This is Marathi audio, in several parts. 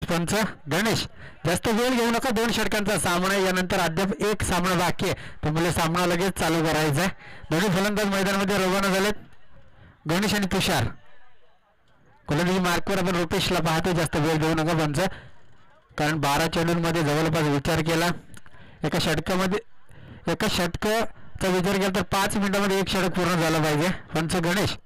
पंच गणेश जास्त वेळ घेऊ नका. 2 षटकांचा सामना यानंतर अद्याप एक सामना बाकी आहे, त्यामुळे सामना लगेच चालू करायचा आहे. दोन्ही फलंदाज मैदानामध्ये रवाना झालेत, गणेश आणि तुषार. गोलंदाजी मार्कवर आपण रुपेशला पाहतो. जास्त वेळ देऊ नका पंच, कारण 12 चेंडूंमध्ये जवळपास विचार केला एका षटकाचा विचार केला तर 5 मिनिटांमध्ये एक षटक पूर्ण झालं पाहिजे. पंच गणेश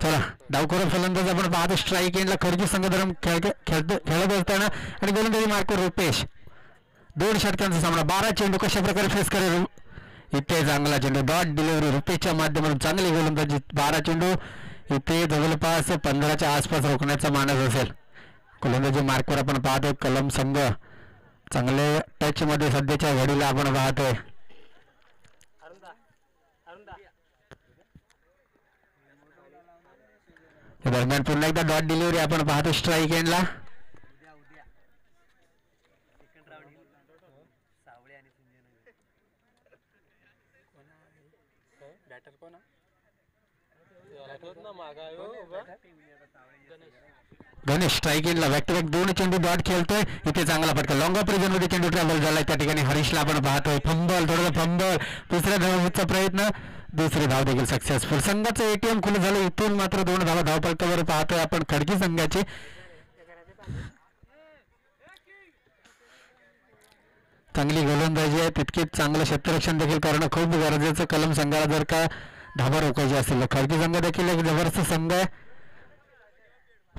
चला डावखोर फलंदाज आपण पाहतो. स्ट्राईक एंडला खडकी संघधर्म खेळत असताना आणि गोलंदाजी मार्कवर रुपेश. 2 षटकांचा सामना, 12 चेंडू कशा प्रकारे फेस करेल. इथे चांगला चेंडू डॉट डिलिव्हरी रुपेशच्या माध्यमातून चांगली गोलंदाजी. 12 चेंडू इथे जवळपास 15च्या आसपास रोखण्याचा मानस असेल. गोलंदाजी मार्कवर आपण पाहतोय कलम संघ चांगले टच मध्ये सध्याच्या घडीला आपण पाहतोय. दरम्यान पुन्हा एकदा डॉट डिलिव्हरी आपण पाहतो स्ट्राईक एंडला. गणेश स्ट्राईक एंडला बॅक टू बॅक 2 चेंडू डॉट खेळतोय. इथे चांगला फटका लॉंग ऑफ रिजन मध्ये चेंडू ट्रॅव्हल झालाय. त्या ठिकाणी हरीशला आपण पाहतोय. फंबल थोडं फंबल, दुसऱ्या धावेचा प्रयत्न, दुसरी धाव देखील सक्सेसफुल. संघाचं एटीएम खुलं झालं. इथून मात्र 2 धावा धावपलकावर पाहतोय आपण खडकी संघाची. चांगली गोलंदाजी आहे, तितकेच चांगलं क्षेत्ररक्षण देखील करणं खूप गरजेचं कलम संघाला जर का धावा रोखायची असेल. खडकी संघ देखील एक जबरदस्त संघ आहे.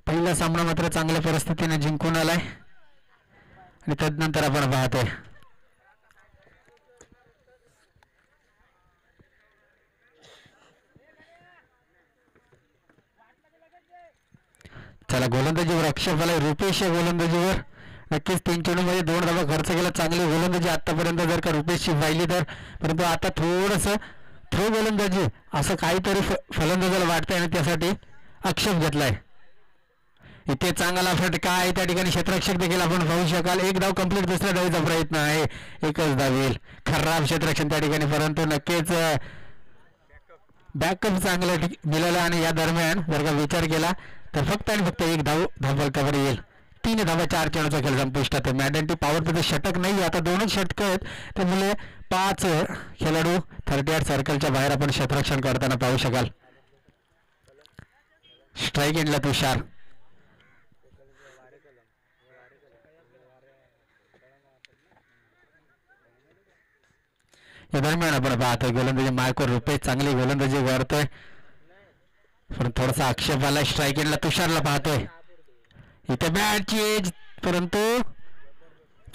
पहिला सामना मात्र चांगल्या परिस्थितीने जिंकून आलाय आणि तदनंतर आपण पाहतोय चला गोलंदाजीवर आक्षेप आलाय रुपेश या गोलंदाजीवर. नक्कीच 3 चेंडूमध्ये 2 धावा खर्च केला. चांगली गोलंदाजी आतापर्यंत जर का रुपेशची पाहिली तर, परंतु आता थोडंसं थ्रो गोलंदाजी असं काहीतरी फलंदाजाला वाटतंय आणि त्यासाठी आक्षेप घेतलाय. इथे चांगला फटका आहे, त्या ठिकाणी क्षेत्ररक्षक देखील आपण पाहू शकाल. 1 धाव कंप्लीट, दुसऱ्या धावेचा प्रयत्न आहे, 1च धाव येईल. खराब क्षेत्ररक्षण त्या ठिकाणी, परंतु नक्कीच बॅकअप चांगलं मिळालं आणि या दरम्यान जर का विचार केला तर फक्त आणि फक्त 1 धाव धावपलकावर येईल. 3 धावा 4 चेंडूचा खेळ संपुष्टात आहे. मॅडन टी पॉवर त्याचं षटक नाही, आता 2च षटक आहेत, त्यामुळे 5 खेळाडू 38 सर्कलच्या बाहेर आपण क्षेत्ररक्षण करताना पाहू शकाल. स्ट्राईक एंडला तुषार. या दरम्यान आपण पाहतोय गोलंदाजी मार्कवर रुपेश चांगली गोलंदाजी करतोय, पण थोडासा आक्षेप आला. स्ट्राईक एंडला तुषारला पाहतोय. इथे बॅटची एज, परंतु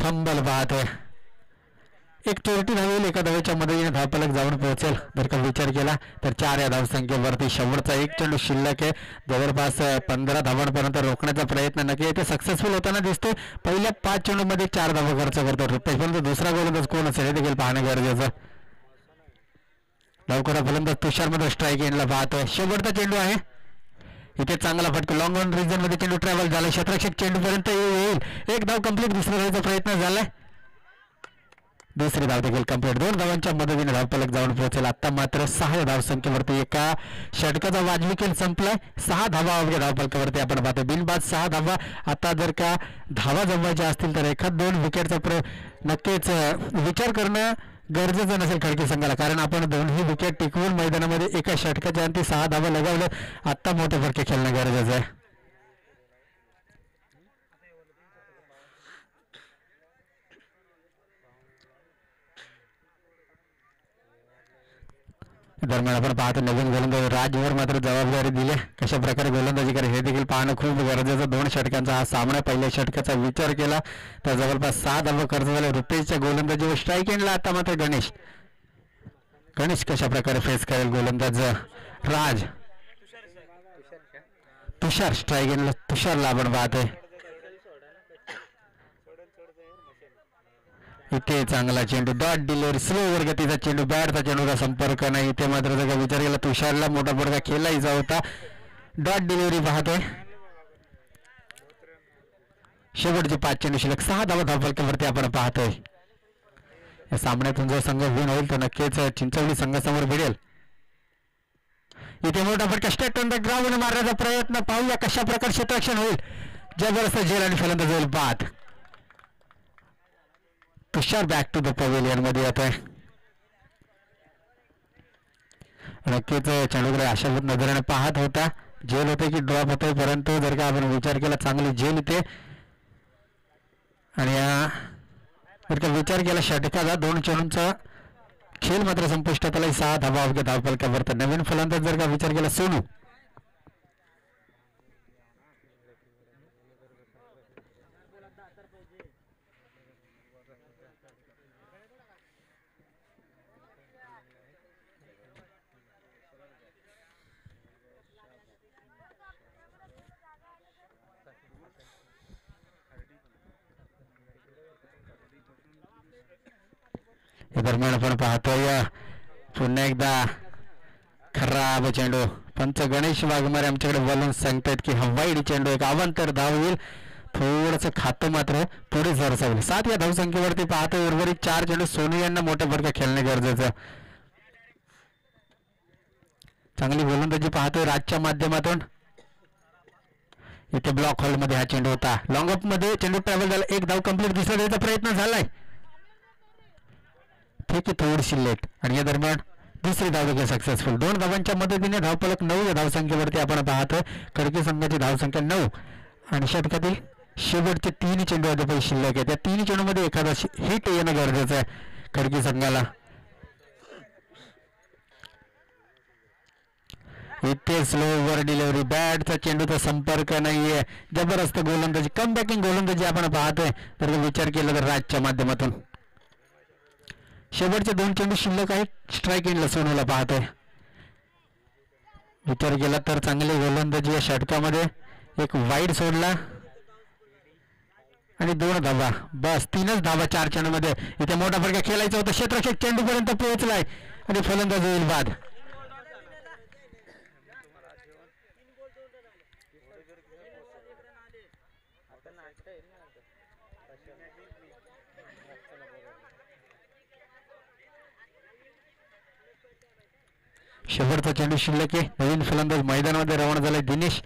फंबल पाहतोय. एक चोरटी धावेल, एका धावेच्या मदतीने धावफलक जाऊन पोहोचेल. जर का विचार केला तर 4 या धावसंख्येवरती शेवटचा 1 चेंडू शिल्लक आहे. जवळपास 15 धावांपर्यंत रोखण्याचा प्रयत्न नक्की ते सक्सेसफुल होताना दिसतोय. पहिल्या 5 चेंडूमध्ये 4 धावा खर्च करतो रुपेश, परंतु दुसरा गोलंदाज कोण असेल हे देखील पाहणं गरजेचं. लवकर फलंदाज तुषार मध्ये स्ट्राईक एंडला पाहतोय. शेवटचा चेंडू आहे, इथे चांगला फटका लॉंग ऑन रिजन मध्ये चेंडू ट्रॅव्हल झाला. क्षेत्ररक्षक चेंडू पर्यंत येईल. 1 धाव कंप्लीट, दुसऱ्या धावेचा प्रयत्न झालाय, दुसरी धाव देखील कंप्लीट. 2 धावांच्या मदतीने धावफलक जाऊन पोहोचेल. आता मात्र 6 धावसंख्येवरती एका षटकाचा वाजवी खेळ संपलाय. 6 धावा अवघ्या धावफलकावरती आपण पाहतो. बिनबाद 6 धावा. आता जर का धावा जमवायच्या असतील तर 1-2 विकेटचा नक्कीच विचार करणं गरजेचं नसेल खडकी संघाला, कारण आपण 2ही विकेट टिकवून मैदानामध्ये एका षटकाच्या अंती 6 धावा लगावल्या. आता मोठे फटके खेळणं गरजेचं आहे. दरम्यान आपण पाहतो नवीन गोलंदाज राजवर मात्र जबाबदारी दिली. कशा प्रकारे गोलंदाजी करे हे देखील पाहणं खूप गरजेचं. 2 षटकांचा हा सामना. पहिल्या षटकाचा विचार केला तर जवळपास 6 धावा खर्च झाले रुपेशच्या गोलंदाजीवर. स्ट्राईक एंडला आता मात्र गणेश कशा प्रकारे फेस करेल गोलंदाज राज. तुषार स्ट्राईक एंडला तुषारला आपण पाहतोय. इथे चांगला चेंडू डॉट डिलिव्हरी, स्लो गतीचा चेंडू, बॅटचा चेंडूचा संपर्क नाही. इथे मात्र जर विचार केला तुषारला मोठा फटका खेळायचा होता. डॉट डिलिव्हरी पाहतोय. शेवटचे 5 चेंडू शिल्लक, 6 धावा धावफलकावरती आपण पाहतोय. या सामन्यातून जो संघ विन होईल तो नक्कीच चिंचवली संघासमोर भिडेल. इथे मोठा फटका स्ट्रेट ऑन द ग्राउंड मारण्याचा प्रयत्न, पाहूया कशा प्रकारे क्षेत्ररक्षण होईल. जबरदस्त झेल आणि फलंदाज होईल बाद. तुषार बॅक टू द पवेलियन मध्ये येतोय. नक्कीच चेंडूकडे आशाभूत नजरेने पाहत होता. झेल होते की ड्रॉप होते, परंतु जर का आपण विचार केला चांगली झेल येते. आणि जर का विचार केला षटकाचा 2 चेंडूंचा खेळ मात्र संपुष्टात आला. 6 धावा अवघ्या धावफलकावर. नवीन फलंदाज जर का विचार केला सोनू, दरम्यान आपण पाहतोय पुन्हा एकदा खराब चेंडू. पंच गणेश वाघमारे आमच्याकडे बोलून सांगतायत की हा वाईड चेंडू, एक अवांतर धाव होईल. थोडंसं खातं मात्र पुढे सरसावलं. 7 या धावसंख्येवरती पाहतोय. उर्वरित 4 चेंडू सोनू यांना मोठ्या फरका खेळणे गरजेचं. चांगली गोलंदाजी पाहतोय राजच्या माध्यमातून. इथे ब्लॉक हॉल मध्ये हा चेंडू होता. लॉंग ऑफ मध्ये चेंडू ट्रॅव्हल झाला. 1 धाव कंप्लीट. दुसरा द्यायचा प्रयत्न झालाय, ठीक आहे, थोडीशी लेट. आणि या दरम्यान दुसरी धाव देखील सक्सेसफुल. 2 धावांच्या मदतीने धावफलक 9 या धावसंख्येवरती आपण पाहतोय. खडकी संघाची धावसंख्या 9 आणि षटकातील शेवटचे 3 चेंडू अद्याप शिल्लक आहे. त्या 3 चेंडूमध्ये एखादा हिट येणं गरजेचं आहे खडकी संघाला. इथे स्लो ओव्हर डिलिव्हरी, बॅटचा चेंडूचा संपर्क नाहीये. जबरदस्त गोलंदाजी, कम बॅकिंग गोलंदाजी आपण पाहतोय. तर विचार केला तर राजच्या माध्यमातून शेवटचे 2 चेंडू शिल्लक आहेत. स्ट्राईक एंडला सोनूला पाहतोय. विचार केला तर चांगली गोलंदाजी या षटकामध्ये. एक वाईड सोडला आणि 2 धावा, बस 3च धावा 4 चेंडूमध्ये. इथे मोठा फटका खेळायचा होता. क्षेत्ररक्षक चेंडू पर्यंत पोहोचलाय आणि फलंदाज होईल बाद. शेवटचा चेंडू शिल्लक आहे. नवीन फलंदाज मैदानामध्ये रवाना झालाय दिनेश.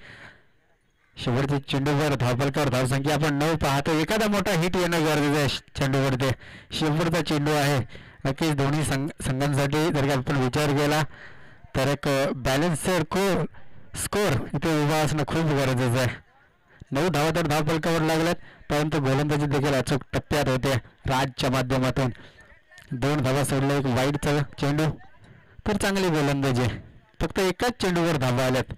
शेवटच्या चेंडूवर धावफलकावर धावसंख्या आपण 9 पाहतो. एखादा मोठा हिट येणं गरजेचं आहे चेंडूवरती. शेवटचा चेंडू आहे. नक्कीच दोन्ही संघांसाठी जर का आपण विचार केला तर एक बॅलन्स स्कोर इथे उभा असणं खूप गरजेचं आहे. 9 धावा तर धावफलकावर लागल्यात, परंतु गोलंदाजी देखील अचूक टप्प्यात होते राजच्या माध्यमातून. 2 धावा सोडल्या, एक वाईडचा चेंडू, तर चांगली गोलंदाजी. फक्त एकाच चेंडूवर धावा आल्यात.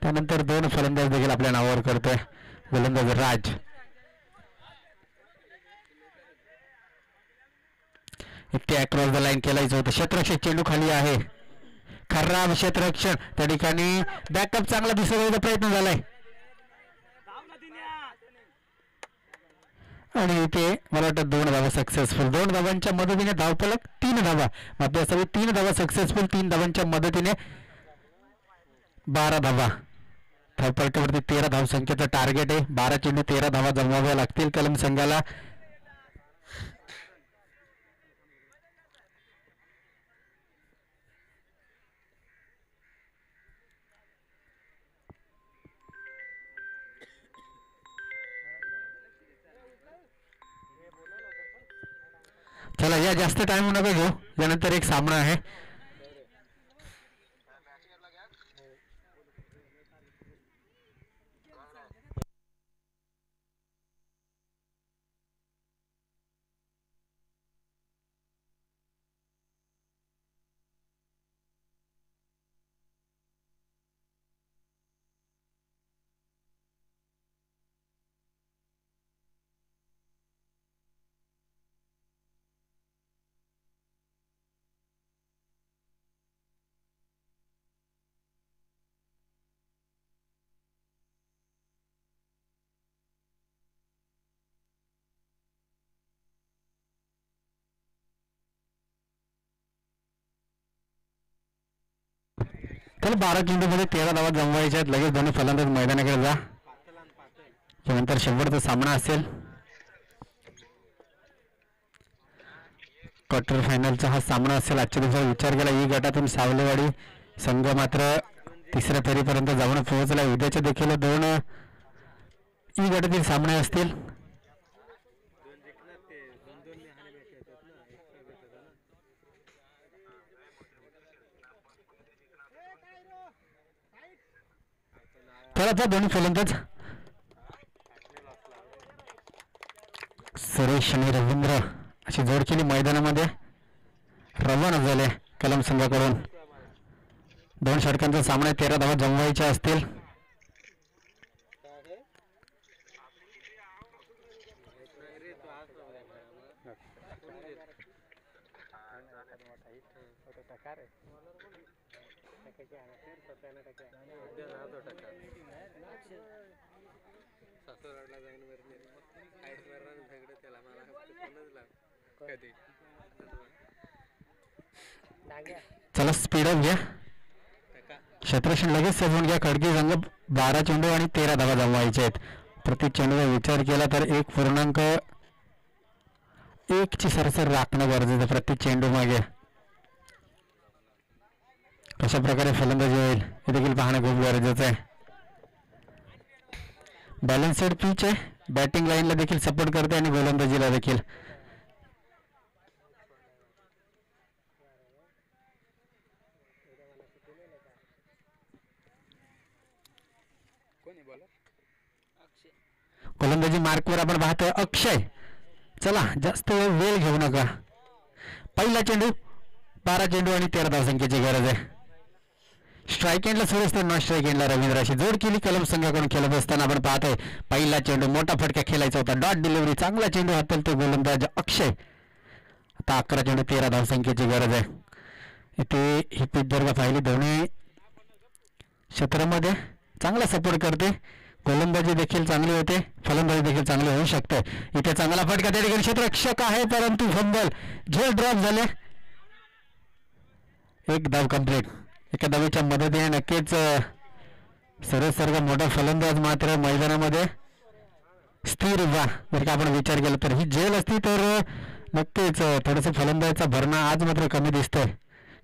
त्यानंतर 2 फलंदाज देखील आपल्या नावावर करतोय गोलंदाज राज. इथे अक्रॉस द लाईन खेळायचं होतं. क्षेत्ररक्षक चेंडू खाली आहे. खराब क्षेत्ररक्षण, त्या ठिकाणी बॅकअप चांगला दिसण्याचा प्रयत्न झालाय. आणि इथे मला वाटतं 2 धावा सक्सेसफुल. 2 धावांच्या मदतीने धावफलक 3 धावा मात्र असावी. 3 धावा सक्सेसफुल. 3 धावांच्या मदतीने 12 धावा. धावफलकावरती 13 धावसंख्येचं टार्गेट आहे. 12 चेंडू 13 धावा जमवाव्या लागतील कलम संघाला. चला या जास्त टाइम नका घेऊ. यानंतर एक सामना आहे. तर 12 चेंडूमध्ये 13 धावा जमवायच्या आहेत. लगेच दोन्ही फलंदाज मैदानाकडे जा. त्यानंतर शेवटचा सामना असेल. क्वार्टर फायनलचा हा सामना असेल आजच्या दिवसात विचार केला. ई गटातून सावलेवाडी संघ मात्र तिसऱ्या फेरीपर्यंत जाऊन पोहोचला. उद्याच्या देखील 2 ई गटातील सामने असतील. खेळाचा दोन्ही फलंदाज सुरेश आणि रवींद्र अशी जोड केली मैदानामध्ये रवाना झाले कलम संघाकडून. 2 षटकांचा सामना 13 धावा जमवायच्या असतील. चला स्पीडअप घ्या. क्षेत्ररक्षण लगेच सजवून घ्या. खडकी संघ 12 चेंडू आणि 13 धावा जमवायचे आहेत. प्रति चेंडूचा विचार केला तर 1.1 ची सरसर राखणं गरजेचं प्रत्येक चेंडू मागे. कशा प्रकारे फलंदाजी होईल हे देखील पाहणं खूप गरजेचं आहे. बॅलन्सेड पिच आहे. बॅटिंग लाईनला देखील सपोर्ट करते आणि गोलंदाजीला देखील. गोलंदाजी मार्कवर आपण पाहतोय अक्षय. चला जास्त वेळ घेऊ नका. पहिला चेंडू 12 चेंडू आणि 13 धावसंख्येची गरज आहे. स्ट्राईक एंडला सुरेश तर नॉन स्ट्राईक एंडला रवींद्राशी जोड केली कलम संघाकडून खेळत असताना आपण पाहतोय. पहिला चेंडू मोठा फटका खेळायचा होता. डॉट डिलिव्हरी चांगला चेंडू हाताळतो गोलंदाज अक्षय. आता 11 चेंडू 13 धावसंख्येची गरज आहे. इथे ही पिच जर का पाहिली दोन्ही क्षेत्रामध्ये चांगला सपोर्ट करते. गोलंदाजी देखील चांगली होते. फलंदाजी देखील चांगली होऊ शकते. इथे चांगला फटका त्या ठिकाणी क्षेत्ररक्षक आहे परंतु फंबल झेल ड्रॉप झाले. 1 धाव कंप्लीट. एका धावेच्या मदतीने नक्कीच सर्व मोठा फलंदाज मात्र मैदानामध्ये स्थिर उभा. जर का आपण विचार केला तर ही झेल असती तर नक्कीच थोडंसं फलंदाजीचा भरणा आज मात्र कमी दिसतोय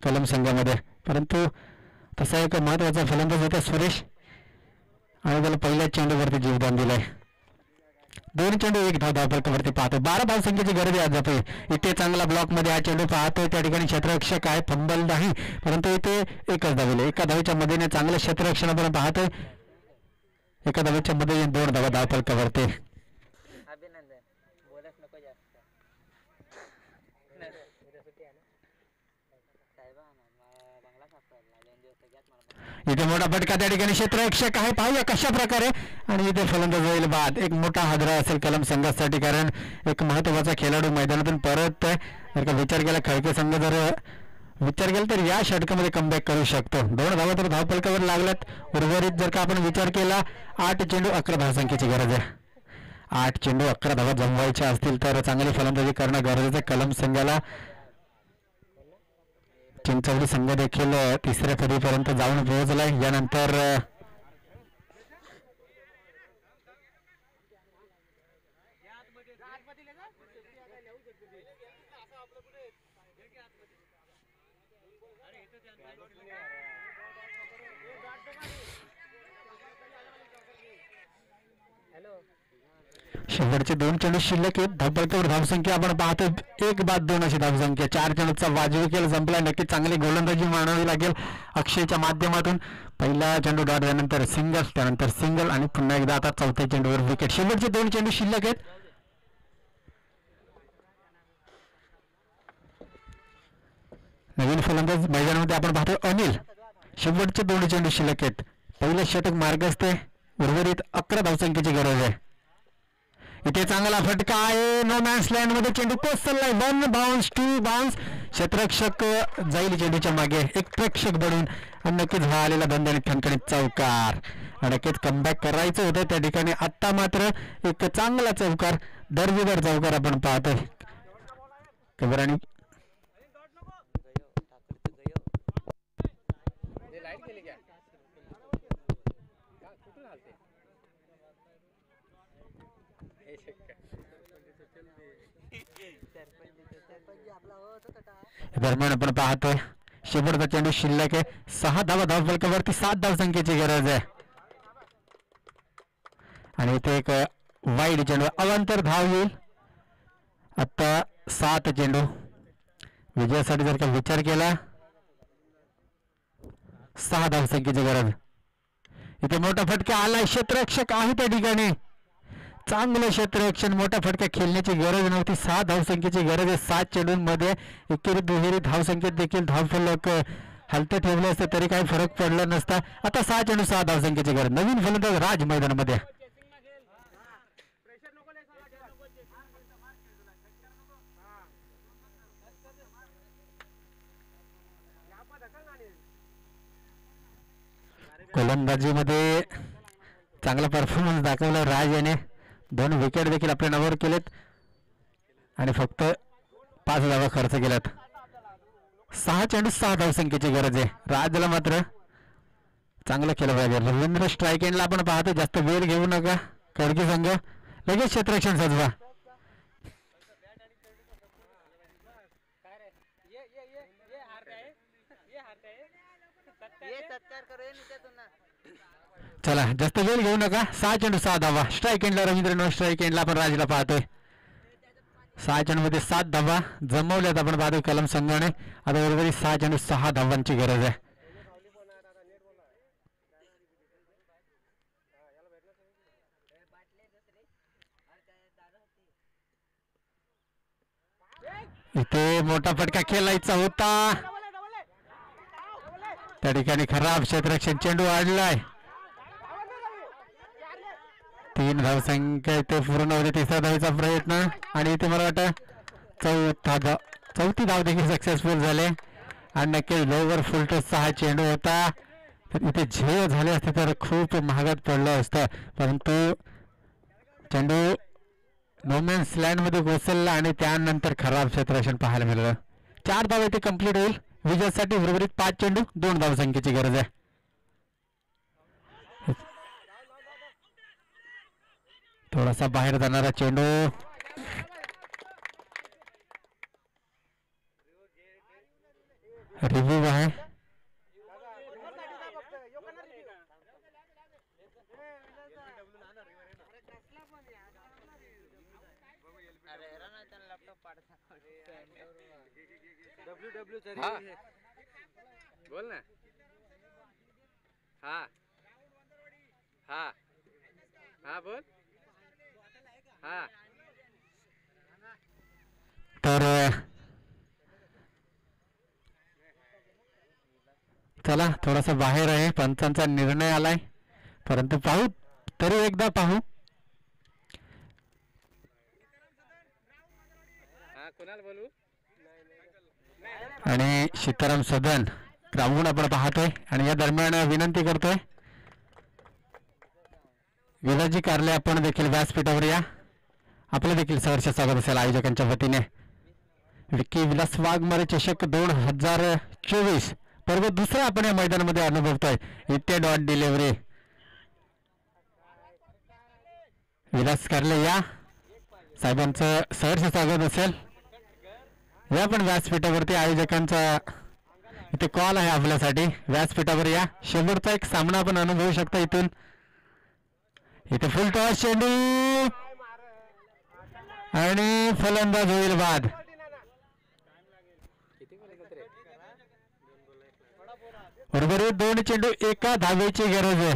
कलम संघामध्ये. परंतु तसा एक महत्वाचा फलंदाज होता सुरेश आणि त्याला पहिल्या चेंडूवरती जीवदान दिलंय. 2 चेंडू 1 धाव धावफलकावरती पाहतो. 12 धावसंख्येची गरज आहे आज आपण. इथे चांगला ब्लॉक मध्ये हा चेंडू पाहतोय. त्या ठिकाणी क्षेत्ररक्षक आहे फंबल नाही परंतु इथे एकच धावले. एका धावेच्या मदतीने चांगलं क्षेत्ररक्षण आपण पाहतोय. एका धावेच्या मदतीने 2 धावा धावफलकावरती. इथे मोठा फटका त्या ठिकाणी क्षेत्ररक्षक आहे. पाहूया कशा प्रकारे आणि इथे फलंदाज होईल बाद. एक मोठा हादरा असेल कलम संघासाठी कारण एक महत्वाचा खेळाडू मैदानातून परत जर का विचार केला खळके संघ जर विचार केला तर या षटकामध्ये कमबॅक करू शकतो. 2 धावा तर धावफलकावर लागल्यात. उर्वरित जर का आपण विचार केला 8 चेंडू 11 धावसंख्येची गरज आहे. 8 चेंडू 11 धावा जमवायच्या असतील तर चांगली फलंदाजी करणं गरजेचं आहे कलम संघाला. चिंचवडी संघ देखील तिसऱ्या फेरीपर्यंत जाऊन पोहोचलाय. यानंतर शेवटचे 2 चेंडू शिल्लक आहेत. धावफलकावर धावसंख्या आपण पाहतो 1 बाद 2 अशी धावसंख्या. 4 चेंडूचा वाजवी खेळ संपला. नक्की चांगली गोलंदाजी मानावी लागेल अक्षयच्या माध्यमातून. पहिला चेंडू डॉट त्यानंतर सिंगल त्यानंतर सिंगल आणि पुन्हा एकदा आता चौथ्या चेंडूवर विकेट. शेवटचे 2 चेंडू शिल्लक आहेत. नवीन फलंदाज मैदानामध्ये आपण पाहतो अनिल. शेवटचे 2 चेंडू शिल्लक आहेत. पहिलं षटक मार्गस्थ आहे. उर्वरित 11 धावसंख्येची गरज आहे. इथे चांगला फटका आहे. नो मॅन्स लँड मध्ये चेंडू पोचलाय. 1 बाउन्स 2 बाउन्स. क्षेत्ररक्षक जाईल चेंडूच्या मागे. एक प्रेक्षक बनून आणि नक्कीच हा आलेला बंद आणि ठणठणीत चौकार. नक्कीच कमबॅक करायचं होतं त्या ठिकाणी. आत्ता मात्र एक चांगला चौकार दर्जेदार चौकार आपण पाहतोय. कबराणी दरम्यान आपण पाहतोय शेवटचा चेंडू शिल्लक आहे. 6 धावा धावफलकावरती 7 धावसंख्येची गरज आहे. आणि इथे एक वाईड चेंडू अवांतर धाव येईल. आता 7 चेंडू विजयासाठी जर का विचार केला 6 धावसंख्येची गरज. इथे मोठा फटका आलाय. क्षेत्ररक्षक आहे त्या ठिकाणी. चांगलं क्षेत्ररक्षण. मोठा फटका खेळण्याची गरज नव्हती. 6 धावसंख्येची गरज आहे. 7 चेंडूंमध्ये एकेरी दुहेरी धावसंख्येत देखील धावफलक हलते ठेवले असते तरी काही फरक पडला नसता. आता 6 चेंडू 6 धावसंख्येची गरज. नवीन फलंदाज राज मैदानामध्ये. गोलंदाजीमध्ये चांगला परफॉर्मन्स दाखवला राज याने. 2 विकेट देखील आपल्या नावावर केलेत आणि फक्त 5 धावा खर्च केल्यात. 6 चेंडू 6 धावसंख्येची गरज आहे. राजला मात्र चांगलं केलं पाहिजे. रवींद्र स्ट्राईक एंडला आपण पाहतो. जास्त वेळ घेऊ नका. खडकी संघ लगेच क्षेत्ररक्षण सजवा. चला जास्त वेळ घेऊ नका. 6 चेंडू 6 धावा. स्ट्राईक एंडला रवींद्र, नो स्ट्राईक एंडला आपण राजला पाहतोय. 6 चेंडूमध्ये 7 धावा जमवल्यात आपण पाहतोय कलम संघाने. आता बरोबर 6 चेंडू 6 धावांची गरज आहे. इथे मोठा फटका खेळायचा होता. त्या ठिकाणी खराब क्षेत्ररक्षण. चेंडू आडलाय. 3 धावसंख्या इथे पूर्ण होते. 3रा धावेचा प्रयत्न आणि इथे मला वाटतं चौथी धाव देखील सक्सेसफुल झाले. आणि नक्कीच लोवर फुल टच 6 चेंडू होता. तर इथे झेल झाले असते तर खूप महागात पडलं असतं. परंतु चेंडू नोमॅन्स लँडमध्ये घुसला आणि त्यानंतर खराब क्षेत्ररक्षण पाहायला मिळालं. 4 धाव इथे कंप्लीट होईल. विजयासाठी उर्वरित 5 चेंडू 2 धावसंख्येची गरज आहे. थोडासा बाहेर जाणारा चेंडू. रिव्ह्यू आहे. बोल ना. हा हा हा बोल. हा तर चला थोडासा बाहेर आहे. पंचांचा निर्णय आलाय परंतु पाहू. तरी एकदा पाहू. कोणाला बोलू. आणि सीताराम सदन ग्राउंड आपण पाहतोय. आणि या दरम्यान विनंती करतोय विलाजी कारले आपण देखील व्यासपीठावर या. आपलं देखील सहर्ष स्वागत असेल आयोजकांच्या वतीने. विकी विलास वाघमारे चषक 2024 पर्व दुसरा आपण या मैदानामध्ये अनुभवतोय. इथे डॉट डिलिव्हरी. विलास कारले या. साहेबांचं सहर्ष स्वागत असेल. या पण व्यासपीठावरती आयोजकांचा इथे कॉल आहे आपल्यासाठी. व्यासपीठावर या. शेवटचा एक सामना आपण अनुभवू शकता इथून. इथे फुल टॉस चेंडू आणि फलंदाज होईल बाद. उर्वरित 2 चेंडू 1 धावेची गरज आहे.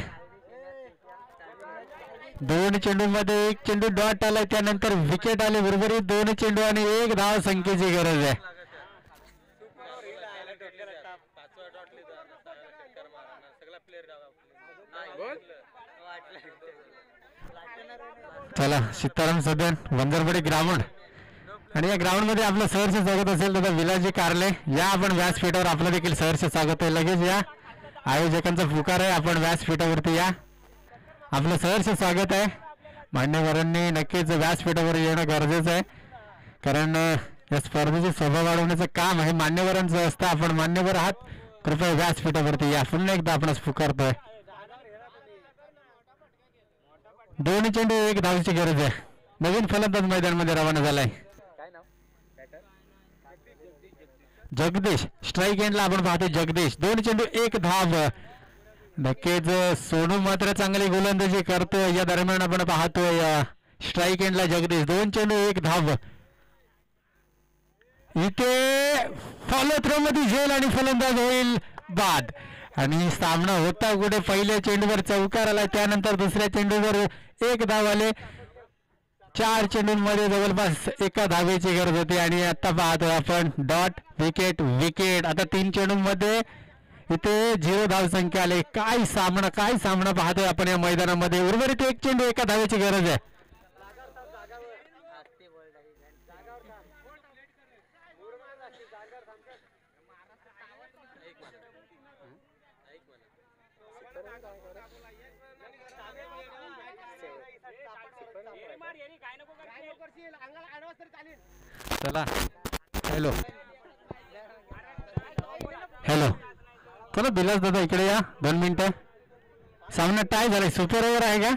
2 चेंडू मध्ये 1 चेंडू डॉट आलाय. त्यानंतर विकेट आले. उर्वरित 2 चेंडू आणि 1 धाव संख्येची गरज आहे. चला सीताराम सदन वंजरपडी ग्राउंड. आणि या ग्राउंड मध्ये आपलं सहर्ष स्वागत असेल दादा विलाजी कारले. या आपण व्यासपीठावर. आपलं देखील सहर्ष स्वागत आहे. लगेच या. आयोजकांचा पुकार आहे. आपण व्यासपीठावरती या. आपलं सहर्ष स्वागत आहे. मान्यवरांनी नक्कीच व्यासपीठावर येणं गरजेचं आहे. कारण या स्पर्धेची शोभा वाढवण्याचं काम आहे मान्यवरांचं असतं. आपण मान्यवर आहात. कृपया व्यासपीठावरती या. पुन्हा एकदा आपणच पुकारतोय. 2 चेंडू 1 धावची गरज आहे. नवीन फलंदाज मैदानामध्ये रवाना झालाय. काय नाव बॅटर? जगदीश. स्ट्राईक एंडला आपण पाहतोय जगदीश. 2 चेंडू 1 धाव. नक्कीच सोनू मात्र चांगली गोलंदाजी करतोय. या दरम्यान आपण पाहतोय स्ट्राईक एंडला जगदीश. 2 चेंडू 1 धाव. इथे फॉलो थ्रो मध्ये झेल आणि फलंदाज होईल बाद. आणि सामना होता कुठे पहिल्या चेंडूवर चौकार आला, त्यानंतर दुसऱ्या चेंडूवर 1 धाव आले. 4 चेंडूंमध्ये जवळपास 1 धावेची गरज होती आणि आता पाहतोय आपण डॉट विकेट विकेट. आता 3 चेंडूंमध्ये इथे 0 धाव संख्या आले. काय सामना पाहतोय आपण या मैदानामध्ये. उर्वरित 1 चेंडू 1 धावेची गरज आहे. चला हॅलो हॅलो चला बिलास दादा इकडे या 2 मिनिटं. सामना टाय झालाय. सुपर ओव्हर आहे का?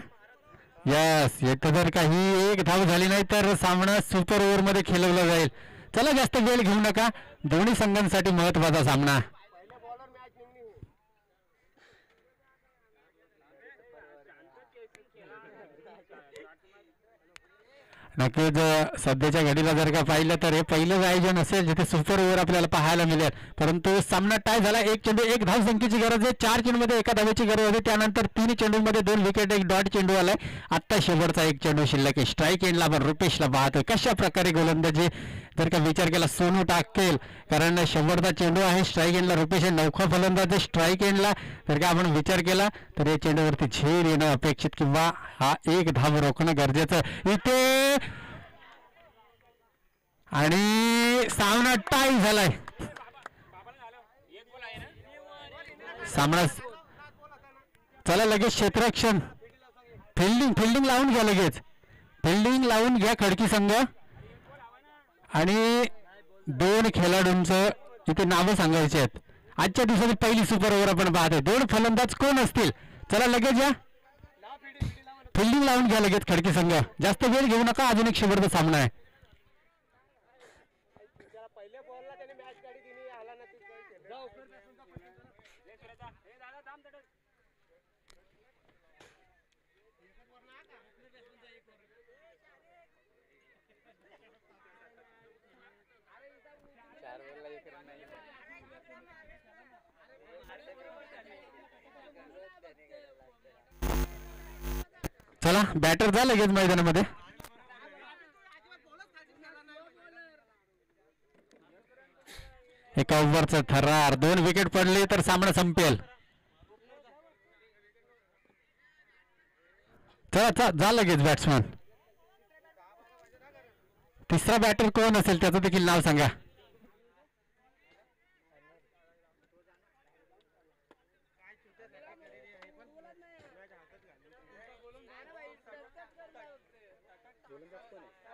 यस. इथं जर काही 1 धाव झाली नाही तर सामना सुपर ओव्हर मध्ये खेळवला जाईल. चला जास्त वेळ घेऊ नका. दोन्ही संघांसाठी महत्वाचा सामना. नक्कीच सध्याच्या घडीला जर का पाहिलं तर हे पहिलंच आयोजन असेल जिथे सुपर ओव्हर आपल्याला पाहायला मिळेल. परंतु सामना टाय झाला. 1 चेंडू 1 धाव संख्येची गरज आहे. 4 चेंडूमध्ये 1 धावेची गरज होती. त्यानंतर 3 चेंडूमध्ये 2 विकेट 1 डॉट चेंडू आलाय. आत्ता शेवटचा 1 चेंडू शिल्लक आहे. स्ट्राईक एंडला आपण रुपेशला पाहतोय. कशा प्रकारे गोलंदाजी जर का विचार केला सोनू टाकेल, कारण शेवटचा चेंडू आहे. स्ट्राईक एंडला रुपेश हे नौखा फलंदाज. स्ट्राईक एंडला जर का आपण विचार केला तर या चेंडूवरती झेल येणं अपेक्षित किंवा हा 1 धाव रोखणं गरजेचं इथे. आणि सामना टाय झालाय. सामना चला लगेच क्षेत्ररक्षण फिल्डिंग लावून घ्या. लगेच फिल्डिंग लावून घ्या खडकी संघ. आणि 2 खेळाडूंचं इथे नावं सांगायचे आहेत. आजच्या दिवसाची पहिली सुपर ओव्हर आपण पाहतोय. 2 फलंदाज कोण असतील? चला लगेच या. फिल्डिंग लावून घ्या लगेच खडकी संघ. जास्त वेळ घेऊ नका. अजून एक शेवटचा सामना आहे. चला बॅटर जा लगेच मैदानामध्ये. एका ओव्हरचा थरार. 2 विकेट पडले तर सामना संपेल. चला जा लगेच बॅट्समन. तिसरा बॅटर कोण असेल त्याचं देखील नाव सांगा. गोलंदाज कोण आहे?